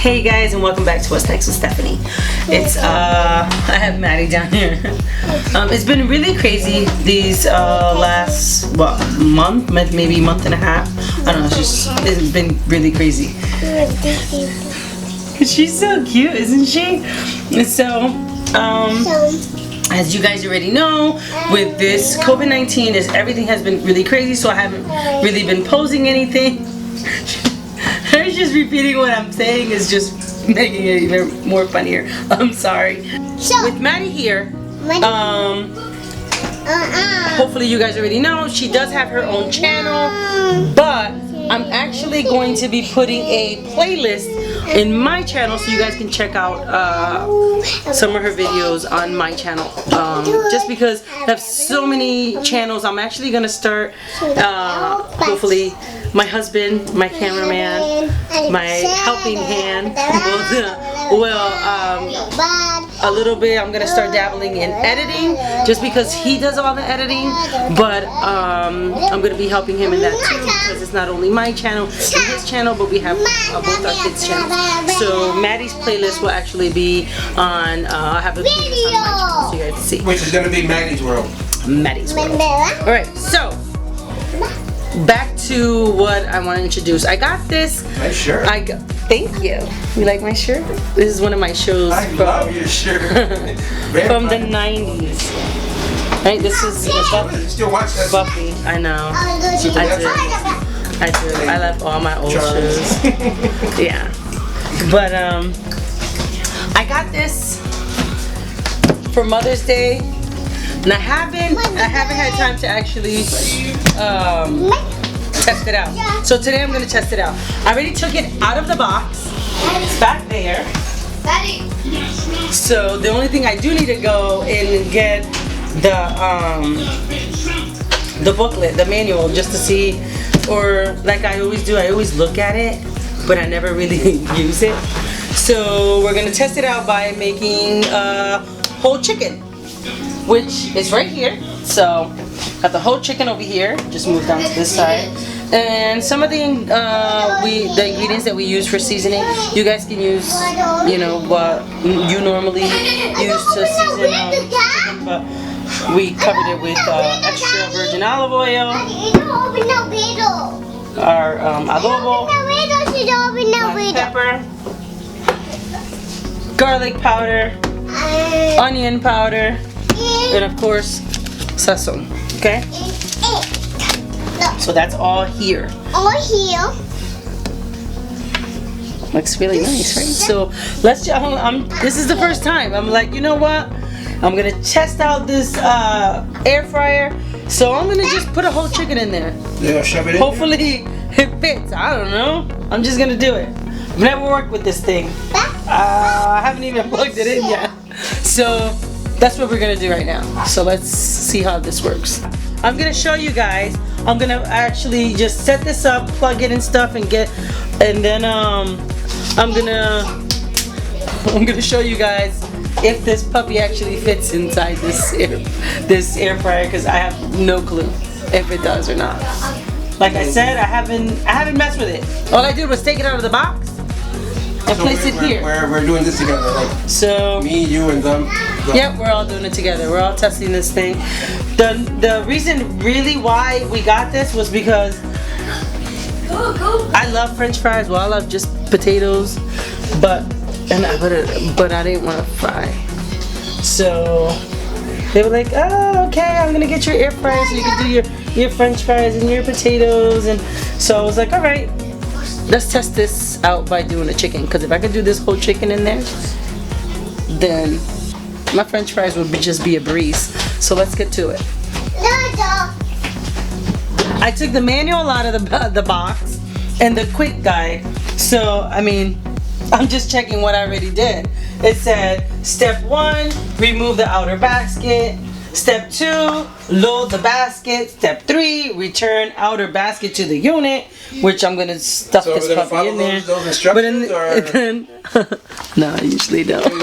Hey guys, and welcome back to What's Next with Stephanie. It's I have Maddie down here. It's been really crazy these last month, maybe month and a half. I don't know. It's been really crazy. She's so cute, isn't she? And so as you guys already know, with this COVID-19, everything has been really crazy. So I haven't really been posting anything. Her just repeating what I'm saying is just making it even more funnier. I'm sorry. So, with Maddie here, hopefully you guys already know, she does have her own channel, but I'm actually going to be putting a playlist in my channel so you guys can check out some of her videos on my channel. Just because I have so many channels, I'm actually going to start, hopefully, my husband, my cameraman, my helping hand will a little bit. I'm gonna start dabbling in editing just because he does all the editing, but I'm gonna be helping him in that too because it's not only my channel and his channel, but we have both our kids' channels. So Maddie's playlist will actually be on. I have a playlist on my channel so you guys can see. Which is gonna be Maddie's World. Maddie's World. All right, so. Back to what I want to introduce. I got this. Nice shirt. Thank you. You like my shirt? This is one of my shows. I love your shirt. From the 90s. Right? This is Buffy. Still watch that? Buffy. I know. I do. I love all my old shows. Yeah. But I got this for Mother's Day. And I haven't had time to actually test it out. So today I'm gonna test it out. I already took it out of the box. It's back there. So the only thing I do need to go and get the booklet, the manual, just to see, or like I always do, I always look at it, but I never really use it. So we're gonna test it out by making whole chicken, which is right here. So got the whole chicken over here. Just move down to this side. And some of the ingredients that we use for seasoning, you guys can use, you know, what you normally use to season chicken, but we covered it with extra virgin olive oil, our adobo, black pepper, garlic powder, onion powder, and of course sesame. Okay, so that's all here. Looks really nice, right? So let's just, this is the first time I'm like, you know what, I'm gonna test out this air fryer, so I'm gonna just put a whole chicken in there. Yeah, shove it in. Hopefully it fits. I don't know, I'm just gonna do it. I've never worked with this thing. I haven't even plugged it in yet, so that's what we're gonna do right now. So let's see how this works. I'm gonna show you guys. I'm gonna actually just set this up, plug it and stuff, and then I'm gonna show you guys if this puppy actually fits inside this air fryer, because I have no clue if it does or not. Like I said, I haven't messed with it. All I did was take it out of the box and place it here. We're doing this together, like so me, you, and them. Yep, we're all doing it together. We're all testing this thing. The reason really why we got this was because I love French fries. Well, I love just potatoes, but I didn't want to fry. So they were like, oh, okay, I'm gonna get your air fryer so you can do your French fries and your potatoes. And so I was like, all right, let's test this out by doing a chicken, because if I could do this whole chicken in there, then my French fries would just be a breeze. So let's get to it. I took the manual out of the box and the quick guide. So I mean, I'm just checking what I already did. It said step 1, remove the outer basket. Step 2, load the basket. Step 3, return outer basket to the unit, which I'm gonna stuff this puppy in there. Those instructions, no, I usually don't.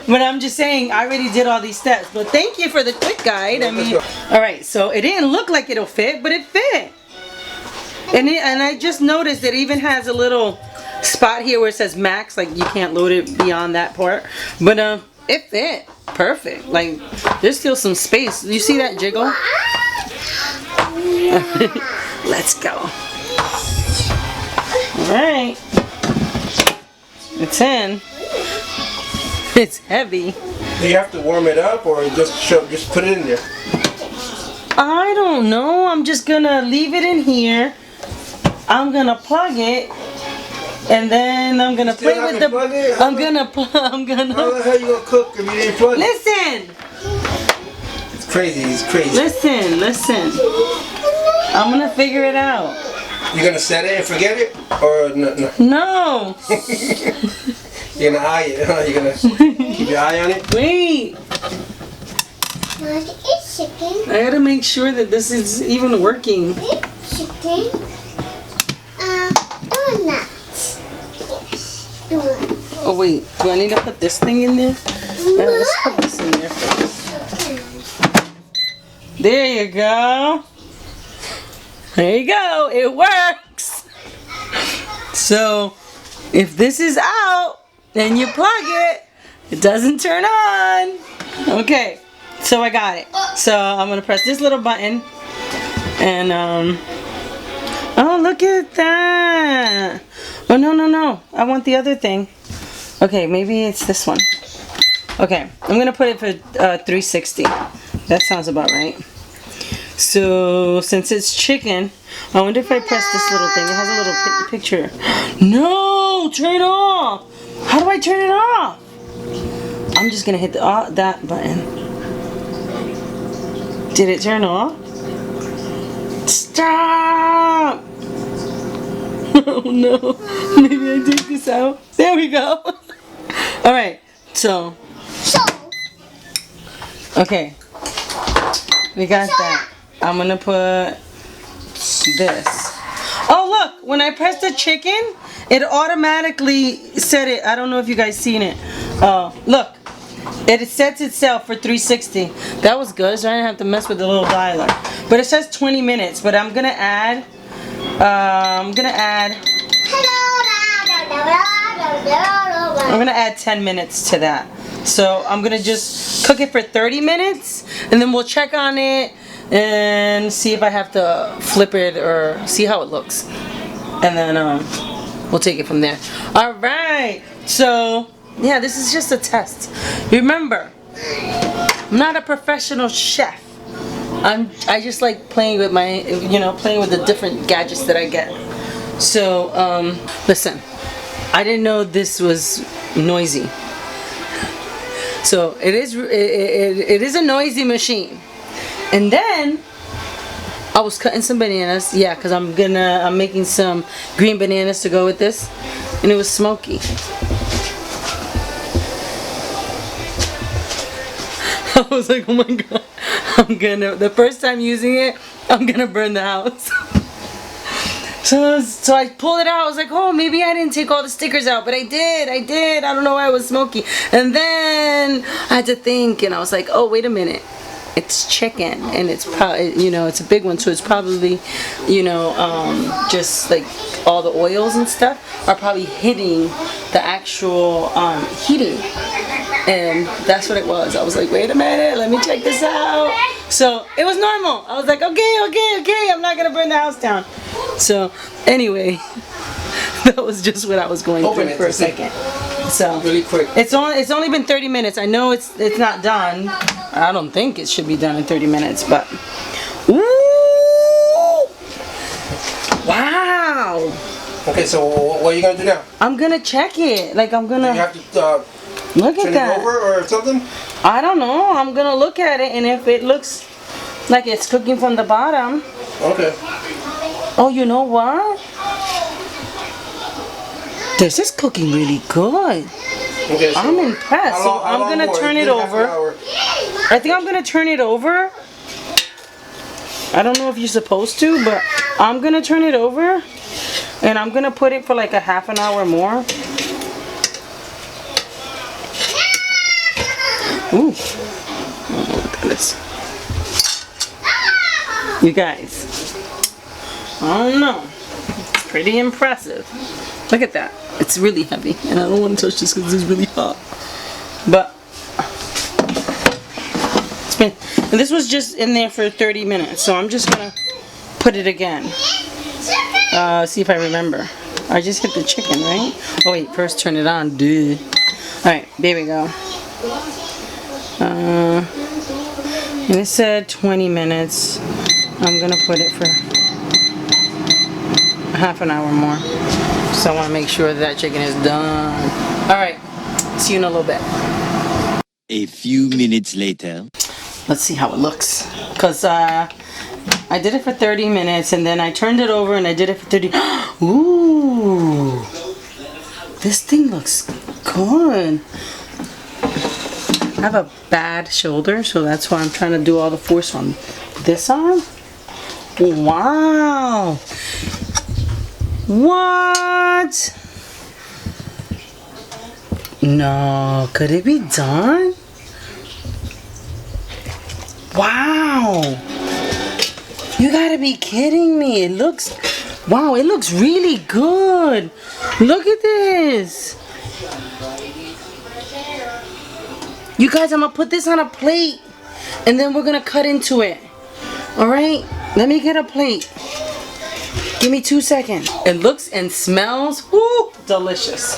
But I'm just saying, I already did all these steps. But thank you for the quick guide. I mean, all right. So it didn't look like it'll fit, but it fit. And I just noticed it even has a little spot here where it says max, like you can't load it beyond that part. But it fit perfect. Like there's still some space. You see that jiggle? Let's go. Alright. It's in. It's heavy. Do you have to warm it up or just put it in there? I don't know. I'm just gonna leave it in here. I'm gonna plug it, and then I'm gonna play with the. I'm gonna. How the hell you gonna cook if you didn't plug it? Listen. It's crazy. It's crazy. Listen. I'm gonna figure it out. You gonna set it and forget it, or no? No. You're gonna eye it, huh? You're gonna keep your eye on it? Wait. I gotta make sure that this is even working. Chicken. Donuts. Oh wait, do I need to put this thing in there? Let's put this in there first. There you go. There you go. It works. So if this is out and you plug it, it doesn't turn on. Okay. So I got it. So I'm gonna press this little button, and oh, look at that! Oh no! I want the other thing. Okay, maybe it's this one. Okay, I'm gonna put it for 360. That sounds about right. So since it's chicken, I wonder if I press this little thing. It has a little picture. No, turn it off. How do I turn it off? I'm just gonna hit that button. Did it turn off? Stop! Oh no. Maybe I take this out. There we go. Alright, so. Okay. We got that. I'm gonna put this. Oh look, when I press the chicken, it automatically set it. I don't know if you guys seen it. Look. It sets itself for 360. That was good, so I didn't have to mess with the little dialer. But it says 20 minutes, but I'm gonna add 10 minutes to that. So I'm gonna just cook it for 30 minutes, and then we'll check on it and see if I have to flip it or see how it looks. And then we'll take it from there. All right, so yeah, this is just a test. Remember, I'm not a professional chef. I just like playing with my, playing with the different gadgets that I get. So, listen, I didn't know this was noisy. So it is a noisy machine. And then I was cutting some bananas, yeah, because I'm making some green bananas to go with this, and it was smoky. I was like, oh my god, the first time using it, I'm gonna burn the house. So I pulled it out. I was like, oh, maybe I didn't take all the stickers out, but I did. I don't know why it was smoky. And then I had to think, and I was like, oh, wait a minute. It's chicken, and it's probably, it's a big one, so it's probably, just like all the oils and stuff are probably hitting the actual heating. And that's what it was. I was like, wait a minute, let me check this out. So it was normal. I was like, okay, I'm not gonna burn the house down. So anyway, that was just what I was going through for a second. So really quick. It's only been 30 minutes. I know it's not done. I don't think it should be done in 30 minutes, but ooh, wow. Okay, so what are you gonna do now? I'm gonna check it. Like I'm gonna. You have to look at turn that. it over or something? I don't know. I'm gonna look at it, and if it looks like it's cooking from the bottom. Okay. Oh, you know what? This is cooking really good. Okay, so I'm impressed. So I'm gonna turn it over. I think I'm gonna turn it over. I don't know if you're supposed to, but I'm gonna turn it over, and I'm gonna put it for like a half an hour more. Ooh. Oh, look at this. You guys, I don't know. It's pretty impressive. Look at that. It's really heavy, and I don't want to touch this because it's really hot. But it's been, and this was just in there for 30 minutes, so I'm just gonna put it again. See if I remember. I just hit the chicken, right? Oh wait, first turn it on, dude. Alright, there we go. And it said 20 minutes. I'm gonna put it for half an hour more. So I want to make sure that chicken is done. Alright, see you in a little bit. A few minutes later. Let's see how it looks. Because I did it for 30 minutes and then I turned it over and I did it for 30. Ooh! This thing looks good. I have a bad shoulder, so that's why I'm trying to do all the force on this arm. Wow! What? No, could it be done? Wow! You gotta be kidding me. It looks, wow, it looks really good. Look at this. You guys, I'm gonna put this on a plate and then we're gonna cut into it. Alright? Let me get a plate. Give me 2 seconds. It looks and smells, whoo, delicious.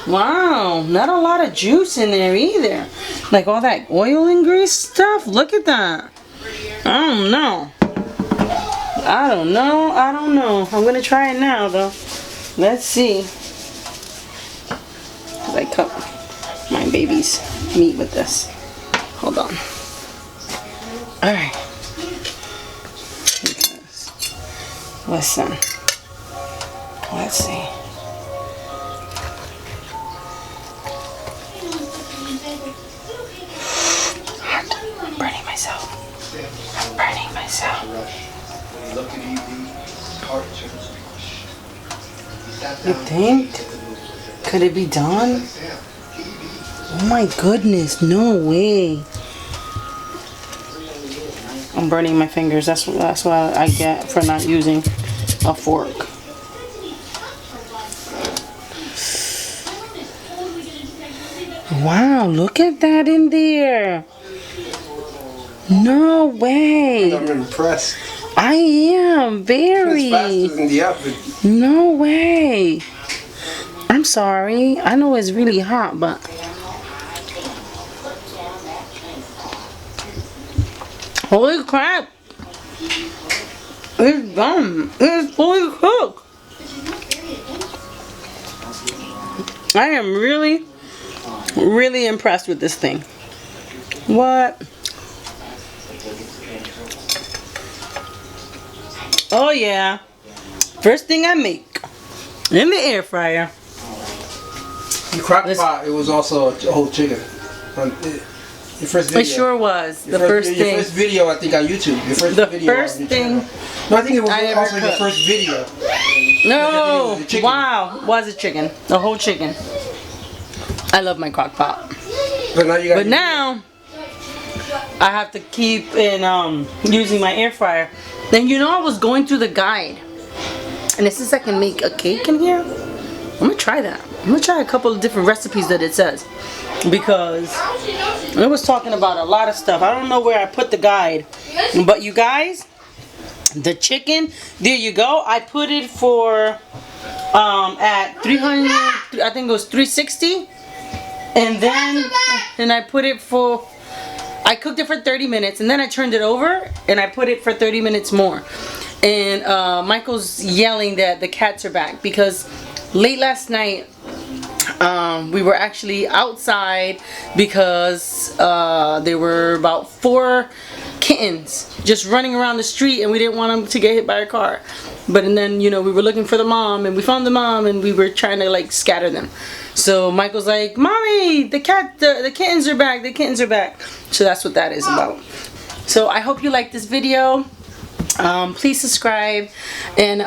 Wow, not a lot of juice in there either. Like all that oil and grease stuff. Look at that. I don't know. I don't know. I'm gonna try it now though. Let's see. 'Cause I cut my baby's meat with this. Hold on. Alright. Listen. Let's see. I'm burning myself. I'm burning myself. You think? Could it be done? Oh my goodness, no way. I'm burning my fingers. That's what I get for not using a fork. Wow, look at that in there. No way. I'm impressed. I am very. It's faster than the oven. No way. I'm sorry. I know it's really hot, but holy crap. It's done. It's fully cooked. I am really, really impressed with this thing. What? Oh yeah. First thing I make in the air fryer. The crock pot, it was also a whole chicken. Your first video. It sure was. Your first video, I think, on YouTube. Your first The video first on your thing channel. No, I think it was I ever also your cooked. first video. No, The chicken. wow, was a chicken, a whole chicken. I love my crock pot, But now you got. but now I have to keep in using my air fryer. Then you know I was going through the guide, and it says I can make a cake in here. I'm gonna try that. I'm gonna try a couple of different recipes that it says, because it was talking about a lot of stuff. I don't know where I put the guide, but you guys, the chicken, there you go. I put it for at 300, I think it was 360, and then I put it for, I cooked it for 30 minutes and then I turned it over and I put it for 30 minutes more. And Michael's yelling that the cats are back because late last night we were actually outside because there were about 4 kittens just running around the street and we didn't want them to get hit by a car. But and then, you know, we were looking for the mom and we found the mom and we were trying to like scatter them. So Michael's like, "Mommy, the kittens are back, the kittens are back." So that's what that is about. So I hope you like this video. Please subscribe and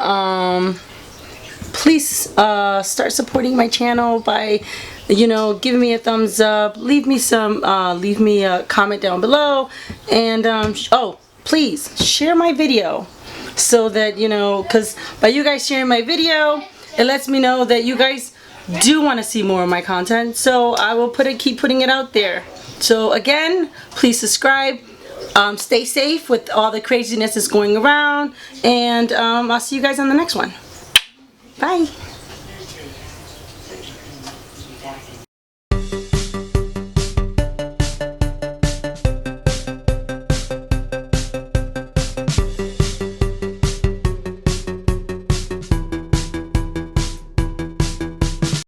please start supporting my channel by, you know, giving me a thumbs up. Leave me a comment down below, and oh, please share my video so that, you know, because by you guys sharing my video, it lets me know that you guys do want to see more of my content, so I will keep putting it out there. So again, please subscribe. Stay safe with all the craziness that's going around, and I'll see you guys on the next one. Bye.